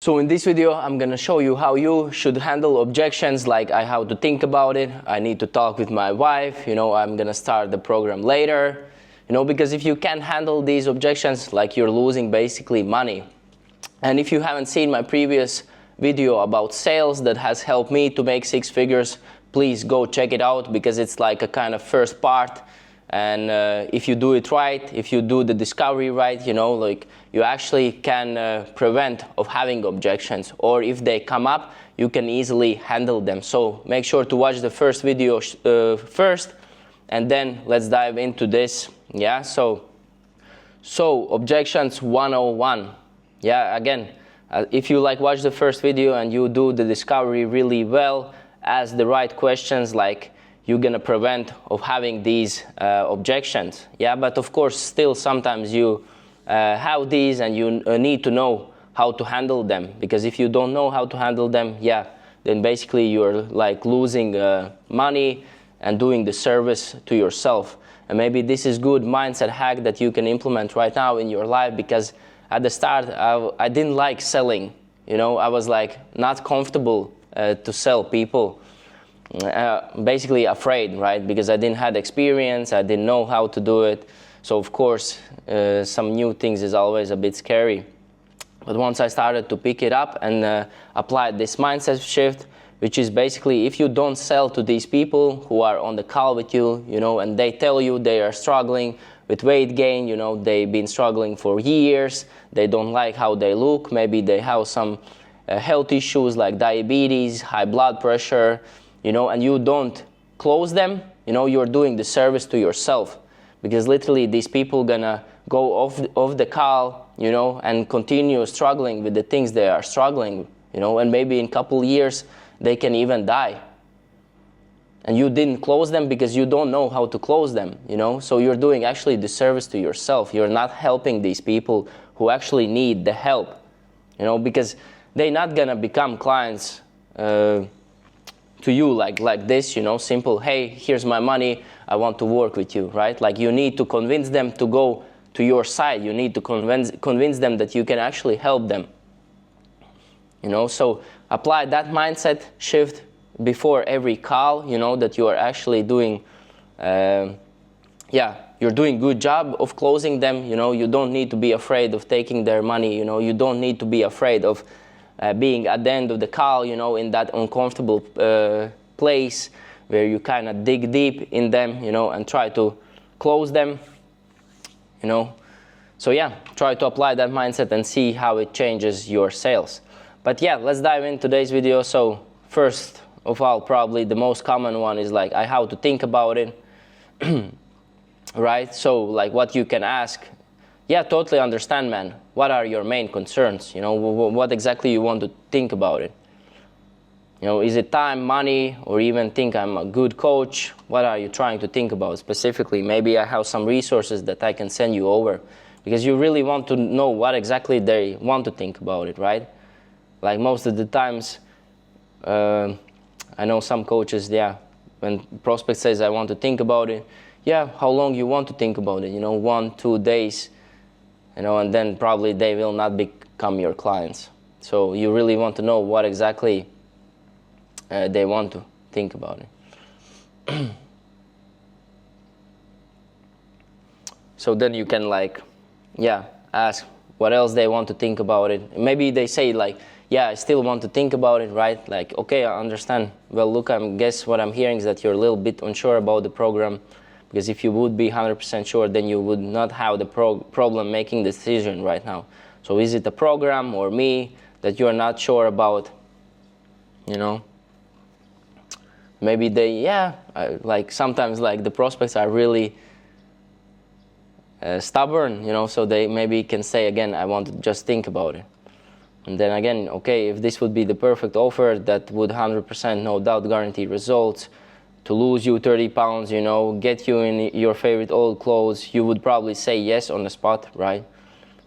So in this video, I'm gonna show you how you should handle objections, like how to think about it. I need to talk with my wife, I'm gonna start the program later, because if you can't handle these objections, like you're losing basically money. And if you haven't seen my previous video about sales that has helped me to make 6 figures, please go check it out, because it's like a kind of first part. And if you do it right, if you do the discovery right, you actually can prevent of having objections, or if they come up, you can easily handle them. So make sure to watch the first video first, and then let's dive into this. Yeah, so objections 101. Yeah, again, if you watch the first video and you do the discovery really well, ask the right questions, you're gonna prevent of having these objections. Yeah, but of course still sometimes you have these, and you need to know how to handle them, because if you don't know how to handle them, then basically you're losing money and doing the service to yourself. And maybe this is good mindset hack that you can implement right now in your life, because at the start I didn't like selling. I was not comfortable to sell people. Basically afraid, right? Because I didn't have experience, I didn't know how to do it. So of course, some new things is always a bit scary. But once I started to pick it up and apply this mindset shift, which is basically, if you don't sell to these people who are on the call with you, and they tell you they are struggling with weight gain, they've been struggling for years, they don't like how they look, maybe they have some health issues like diabetes, high blood pressure, and you don't close them, you're doing the service to yourself, because literally these people gonna go off the call, and continue struggling with the things they are struggling, and maybe in a couple years they can even die. And you didn't close them because you don't know how to close them, so you're doing actually the service to yourself. You're not helping these people who actually need the help, because they're not gonna become clients to you like this, simple, hey, here's my money, I want to work with you, right? You need to convince them to go to your side. You need to convince them that you can actually help them. So apply that mindset shift before every call, that you are actually doing, you're doing good job of closing them. You don't need to be afraid of taking their money. You don't need to be afraid of being at the end of the call, in that uncomfortable place where you kind of dig deep in them, and try to close them, So try to apply that mindset and see how it changes your sales. But let's dive in today's video. So first of all, probably the most common one is how to think about it, right? So what you can ask. Totally understand, man. What are your main concerns? What exactly you want to think about it? Is it time, money, or even think I'm a good coach? What are you trying to think about specifically? Maybe I have some resources that I can send you over, because you really want to know what exactly they want to think about it, right? Most of the times, I know some coaches, when prospect says I want to think about it, how long you want to think about it? 1-2 days. And then probably they will not become your clients. So you really want to know what exactly they want to think about it. So then you can ask what else they want to think about it. Maybe they say I still want to think about it, right? Okay, I understand. Well, look, I guess what I'm hearing is that you're a little bit unsure about the program. Because if you would be 100% sure, then you would not have the problem making the decision right now. So is it the program or me that you're not sure about? Maybe they, sometimes the prospects are really stubborn, so they maybe can say again, I want to just think about it. And then again, okay, if this would be the perfect offer that would 100% no doubt guarantee results, to lose you 30 pounds, get you in your favorite old clothes, you would probably say yes on the spot, right?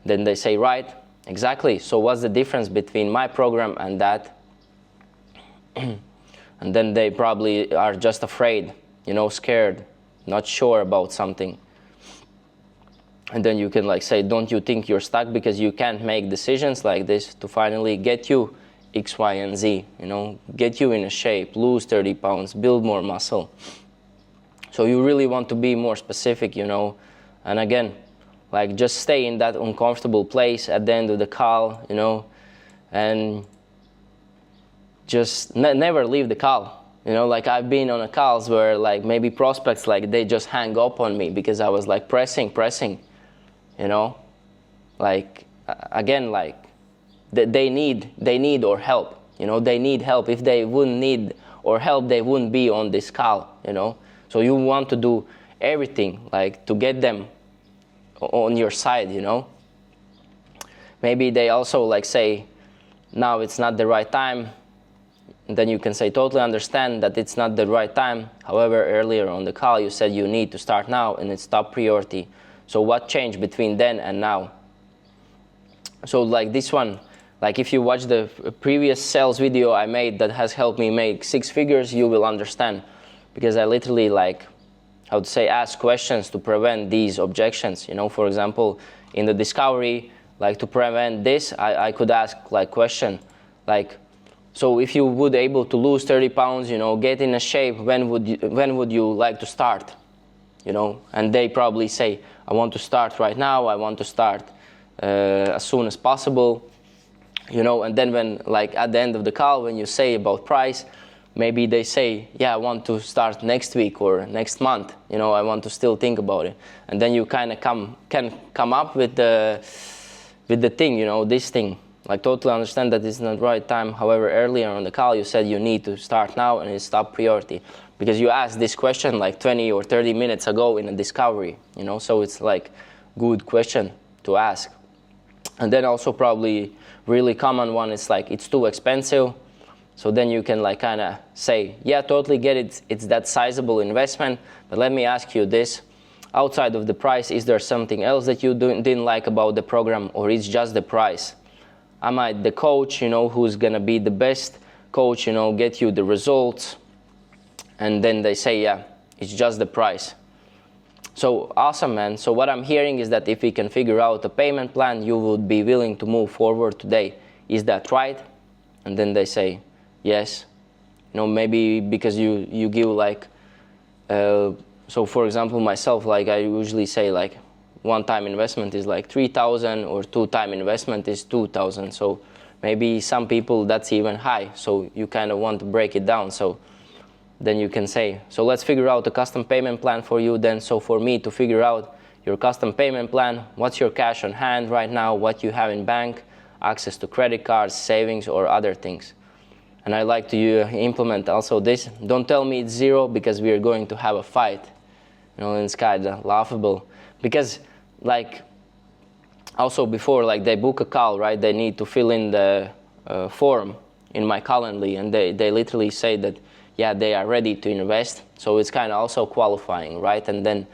Then they say, right, exactly. So what's the difference between my program and that? And then they probably are just afraid, scared, not sure about something. And then you can like say, don't you think you're stuck because you can't make decisions like this to finally get you X, Y, and Z, you know, get you in a shape, lose 30 pounds, build more muscle. So you really want to be more specific, you know, and again, like just stay in that uncomfortable place at the end of the call, you know, and just never leave the call. You know, like I've been on a calls where like maybe prospects, like they just hang up on me because I was like pressing, you know, like again, like they need or help, you know, they need help. If they wouldn't need or help, they wouldn't be on this call, you know. So you want to do everything like to get them on your side, you know. Maybe they also like say, now it's not the right time. And then you can say, totally understand that it's not the right time. However, earlier on the call, you said you need to start now and it's top priority. So what changed between then and now? So like this one, like if you watch the previous sales video I made that has helped me make 6 figures, you will understand. Because I literally like, I would say, ask questions to prevent these objections. You know, for example, in the discovery, like to prevent this, I could ask like question, like, so if you would able to lose 30 pounds, you know, get in a shape, when would you like to start? You know, and they probably say, I want to start right now, I want to start as soon as possible, you know, and then when, like at the end of the call, when you say about price, maybe they say, yeah, I want to start next week or next month, you know, I want to still think about it. And then you kind of can come up with the thing, you know, this thing. Like totally understand that it's not the right time. However, earlier on the call, you said you need to start now and it's top priority. Because you asked this question like 20 or 30 minutes ago in a discovery, you know, so it's like good question to ask. And then also probably really common one is like, it's too expensive. So then you can like kind of say, yeah, totally get it. It's that sizable investment. But let me ask you this. Outside of the price, is there something else that you didn't like about the program, or it's just the price? Am I the coach, you know, who's going to be the best coach, you know, get you the results? And then they say, yeah, it's just the price. So awesome, man. So what I'm hearing is that if we can figure out a payment plan, you would be willing to move forward today. Is that right? And then they say, yes. You know, maybe because you give like, so for example, myself, like I usually say like, one-time investment is like 3,000 or two-time investment is 2,000. So maybe some people that's even high. So you kind of want to break it down. So then you can say, so let's figure out a custom payment plan for you then. So for me to figure out your custom payment plan, what's your cash on hand right now, what you have in bank, access to credit cards, savings, or other things. And I like to implement also this. Don't tell me it's zero because we are going to have a fight. You know, and it's kind of laughable. Because like also before like they book a call, right, they need to fill in the form in my Calendly, and they literally say that, yeah, they are ready to invest. So it's kind of also qualifying, right? And then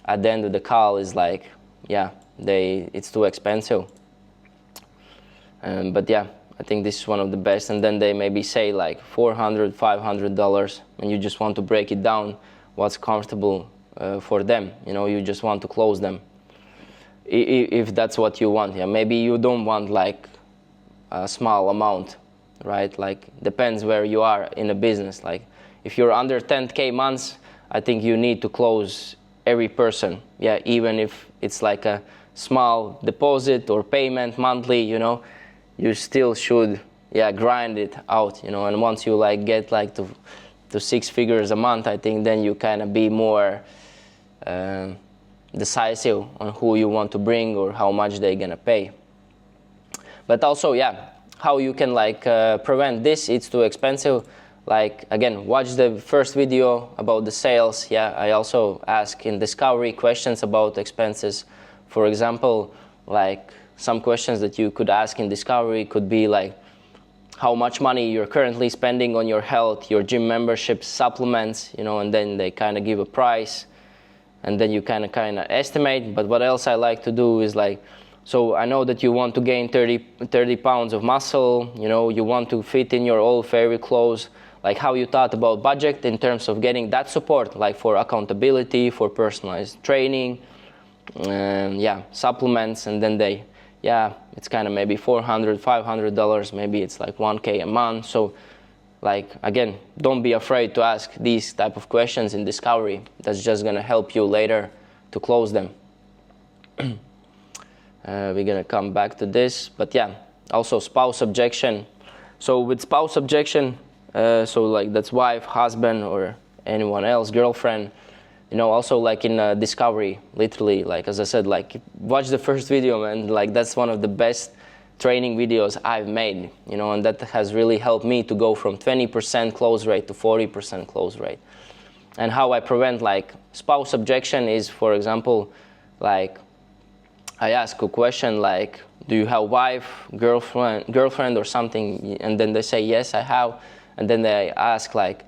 at the end of the call is like, yeah, it's too expensive. But yeah, I think this is one of the best. And then they maybe say like $400, $500, and you just want to break it down, what's comfortable for them. You know, you just want to close them. If that's what you want, yeah. Maybe you don't want like a small amount, right? Like depends where you are in a business. Like if you're under 10K months, I think you need to close every person. Yeah, even if it's like a small deposit or payment monthly, you know, you still should, yeah, grind it out, you know. And once you like get like to 6 figures a month, I think then you kind of be more decisive on who you want to bring or how much they're gonna pay. But also, yeah, how you can like prevent this, it's too expensive. Like again, watch the first video about the sales. Yeah, I also ask in discovery questions about expenses. For example, like some questions that you could ask in discovery could be like how much money you're currently spending on your health, your gym memberships, supplements, you know, and then they kind of give a price. And then you kind of estimate. But what else I like to do is like, so I know that you want to gain 30 pounds of muscle, you know, you want to fit in your old favorite clothes, like how you thought about budget in terms of getting that support, like for accountability, for personalized training, yeah, supplements, and then they, yeah, it's kind of maybe $400, $500, maybe it's like 1K a month. So like, again, don't be afraid to ask these type of questions in discovery. That's just gonna help you later to close them. We're gonna come back to this, but yeah, also spouse objection. So with spouse objection, so like that's wife, husband, or anyone else, girlfriend, you know, also like in discovery, literally, like as I said, like watch the first video, man, like that's one of the best training videos I've made, you know, and that has really helped me to go from 20% close rate to 40% close rate. And how I prevent like spouse objection is, for example, like I ask a question like, do you have wife, girlfriend or something? And then they say, yes, I have. And then they ask like,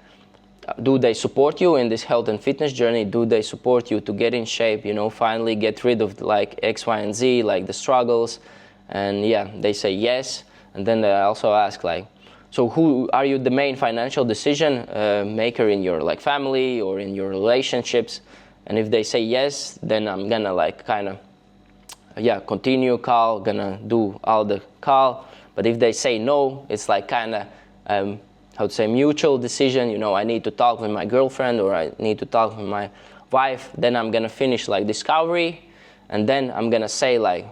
do they support you in this health and fitness journey? Do they support you to get in shape, you know, finally get rid of like X, Y, and Z, like the struggles? And yeah, they say yes. And then they also ask like, so who are you the main financial decision maker in your like family or in your relationships? And if they say yes, then I'm gonna like kind of, yeah, continue call, gonna do all the call. But if they say no, it's like kind of, how to say, mutual decision, you know, I need to talk with my girlfriend or I need to talk with my wife. Then I'm gonna finish like discovery, and then I'm gonna say like,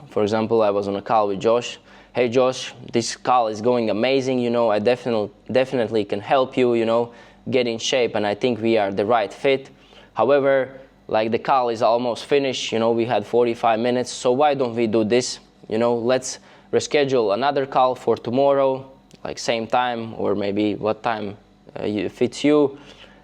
for example, I was on a call with Josh. Hey Josh, this call is going amazing, you know, I definitely can help you, you know, get in shape, and I think we are the right fit. However, like the call is almost finished, you know, we had 45 minutes, so why don't we do this? You know, let's reschedule another call for tomorrow, like same time, or maybe what time fits you,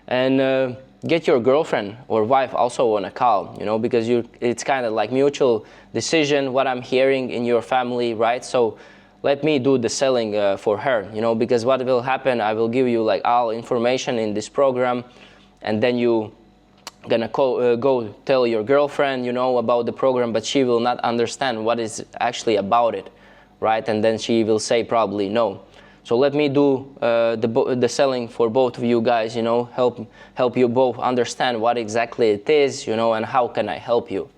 and get your girlfriend or wife also on a call, you know, because it's kind of like mutual decision, what I'm hearing in your family, right? So let me do the selling for her, you know, because what will happen, I will give you like all information in this program, and then you gonna go tell your girlfriend, you know, about the program, but she will not understand what is actually about it, right? And then she will say probably no. So let me do the selling for both of you guys, you know, help you both understand what exactly it is, you know, and how can I help you,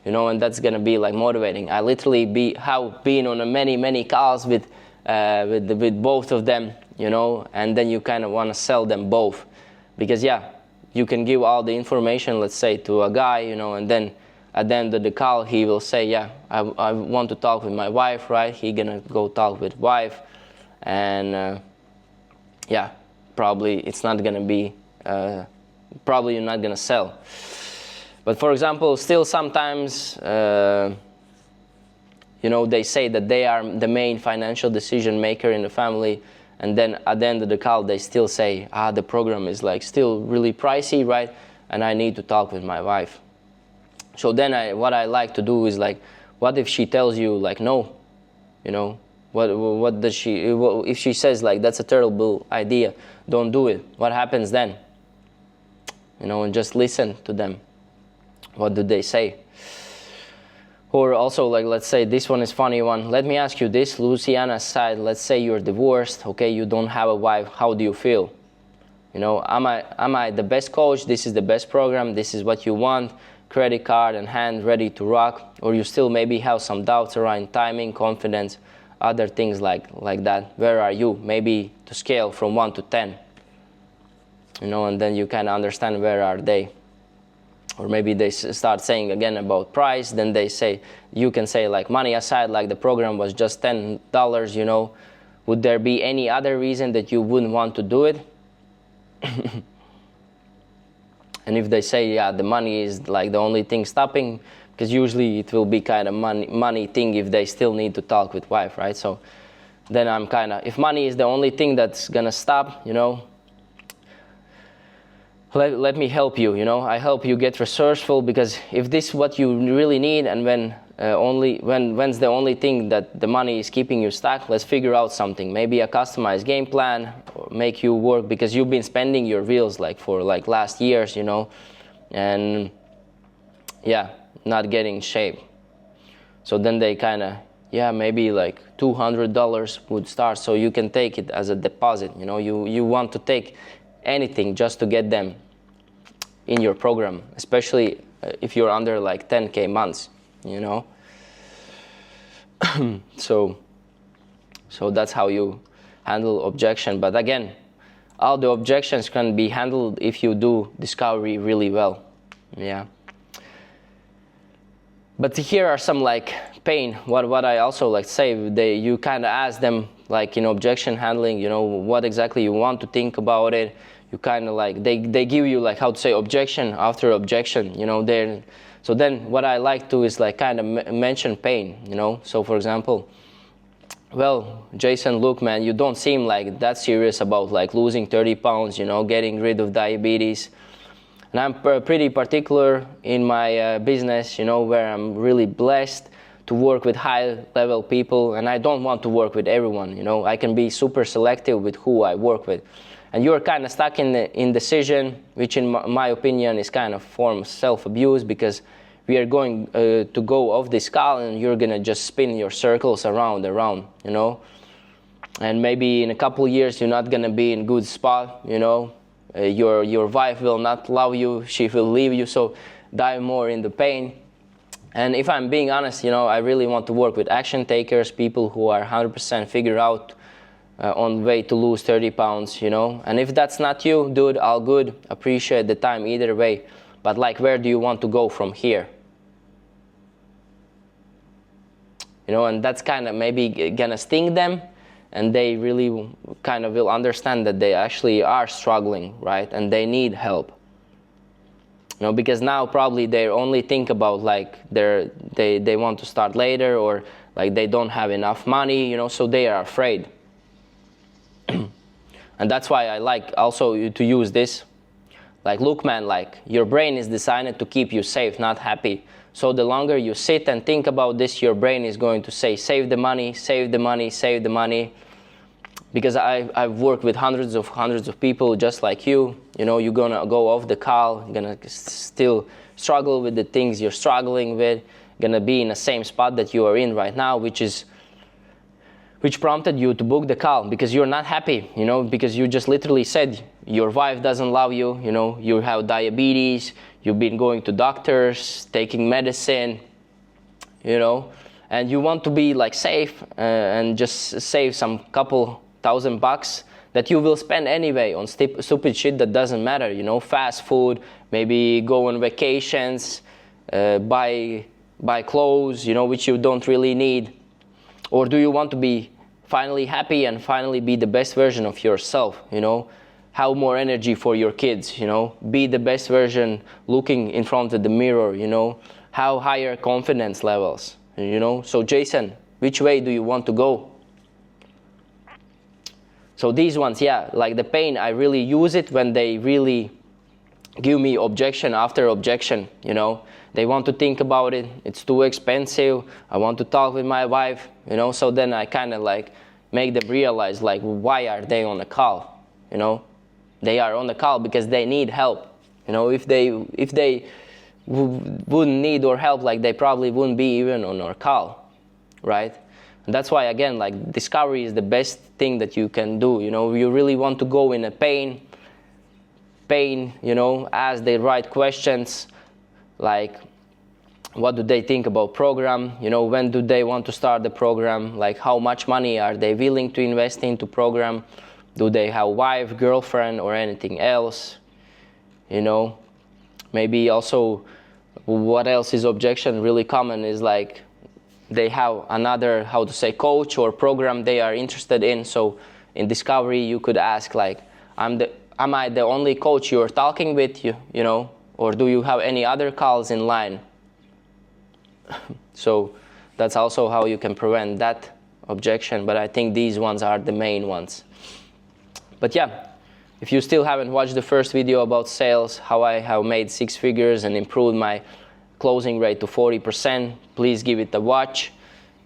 you know, and that's gonna be like motivating. I literally have been on many calls with both of them, you know, and then you kind of want to sell them both, because yeah, you can give all the information, let's say, to a guy, you know, and then at the end of the call he will say, yeah, I want to talk with my wife, right? He gonna go talk with wife. And yeah, probably it's not gonna be, probably you're not gonna sell. But for example, still sometimes, you know, they say that they are the main financial decision maker in the family, and then at the end of the call they still say, the program is like still really pricey, right? And I need to talk with my wife. So then what I like to do is like, what if she tells you like no, you know? What does she, if she says like, that's a terrible idea, don't do it, what happens then? You know, and just listen to them. What do they say? Or also like, let's say this one is funny one. Let me ask you this, Luciana's side, let's say you're divorced, okay, you don't have a wife, how do you feel? You know, am I the best coach? This is the best program, this is what you want, credit card in hand, ready to rock? Or you still maybe have some doubts around timing, confidence, other things like that. Where are you? Maybe to scale from 1 to 10, you know, and then you kind of understand where are they. Or maybe they start saying again about price, then they say, you can say like, money aside, like the program was just $10, you know, would there be any other reason that you wouldn't want to do it? And if they say, yeah, the money is like the only thing stopping, because usually it will be kind of money thing if they still need to talk with wife, right? So then I'm kind of, if money is the only thing that's gonna stop, you know, let me help you, you know, I help you get resourceful, because if this is what you really need, and when's the only thing that the money is keeping you stuck, let's figure out something, maybe a customized game plan, or make you work, because you've been spending your wheels like for like last years, you know, and yeah, not getting shape. So then they kind of, yeah, maybe like $200 would start, so you can take it as a deposit, you know, you want to take anything just to get them in your program, especially if you're under like 10K months, you know. So that's how you handle objection. But again, all the objections can be handled if you do discovery really well. Yeah. But here are some like pain. What I also like to say, you kind of ask them like in objection handling, you know, what exactly you want to think about it. You kind of like, they give you like how to say objection after objection, you know. So then what I like to is like kind of mention pain, you know. So for example, well, Jason, look, man, you don't seem like that serious about like losing 30 pounds, you know, getting rid of diabetes. And I'm pretty particular in my business, you know, where I'm really blessed to work with high-level people, and I don't want to work with everyone, you know. I can be super selective with who I work with. And you're kind of stuck in the indecision, which in my opinion is kind of form of self-abuse, because we are going to go off this call and you're going to just spin your circles around, you know. And maybe in a couple years you're not going to be in a good spot, you know. Your wife will not love you, she will leave you, so dive more in the pain. And if I'm being honest, you know, I really want to work with action takers, people who are 100% figured out on way to lose 30 pounds, you know. And if that's not you, dude, all good, appreciate the time either way. But like, where do you want to go from here? You know, and that's kind of maybe gonna sting them, and they really kind of will understand that they actually are struggling, right? And they need help. You know, because now probably they only think about like they want to start later, or like they don't have enough money, you know, so they are afraid. And that's why I like also to use this. Like, look, man, like your brain is designed to keep you safe, not happy. So the longer you sit and think about this, your brain is going to say, save the money, save the money, save the money. Because I've worked with hundreds of people just like you. You know, you're gonna go off the call, you're gonna still struggle with the things you're struggling with, gonna be in the same spot that you are in right now, which prompted you to book the call, because you're not happy, you know, because you just literally said your wife doesn't love you, you know, you have diabetes, you've been going to doctors, taking medicine, you know, and you want to be like safe and just save some couple $1,000 that you will spend anyway on stupid shit that doesn't matter, you know, fast food, maybe go on vacations, buy clothes, you know, which you don't really need. Or do you want to be finally happy and finally be the best version of yourself, you know? Have more energy for your kids, you know? Be the best version looking in front of the mirror, you know? Have higher confidence levels, you know? So Jason, which way do you want to go? So these ones, yeah, like the pain, I really use it when they really give me objection after objection, you know? They want to think about it, it's too expensive, I want to talk with my wife, you know? So then I kind of like make them realize, like, why are they on the call, you know? They are on the call because they need help, you know? If they wouldn't need our help, like, they probably wouldn't be even on our call, right? And that's why, again, like, discovery is the best thing that you can do, you know? You really want to go in a pain, you know, ask the right questions, like, what do they think about program, you know, when do they want to start the program, like how much money are they willing to invest into program, do they have wife, girlfriend, or anything else, you know? Maybe also, what else is objection really common is like they have another, how to say, coach or program they are interested in. So in discovery you could ask, like, am I the only coach you're talking with, you know, or do you have any other calls in line? So that's also how you can prevent that objection, but I think these ones are the main ones. But yeah, if you still haven't watched the first video about sales, how I have made 6 figures and improved my closing rate to 40%, please give it a watch,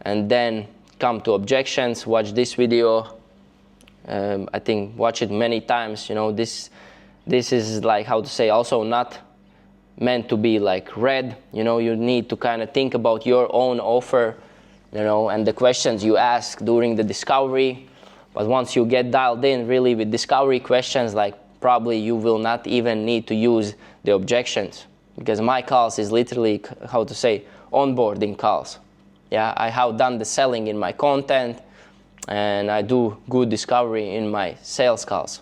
and then come to objections, watch this video. I think watch it many times, you know. This is like, how to say, also not meant to be like read, you know. You need to kind of think about your own offer, you know, and the questions you ask during the discovery. But once you get dialed in really with discovery questions, like, probably you will not even need to use the objections, because my calls is literally, how to say, onboarding calls. Yeah, I have done the selling in my content, and I do good discovery in my sales calls.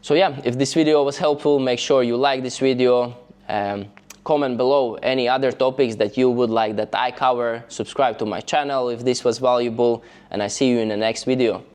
So yeah, if this video was helpful, make sure you like this video. Comment below any other topics that you would like that I cover. Subscribe to my channel if this was valuable, and I see you in the next video.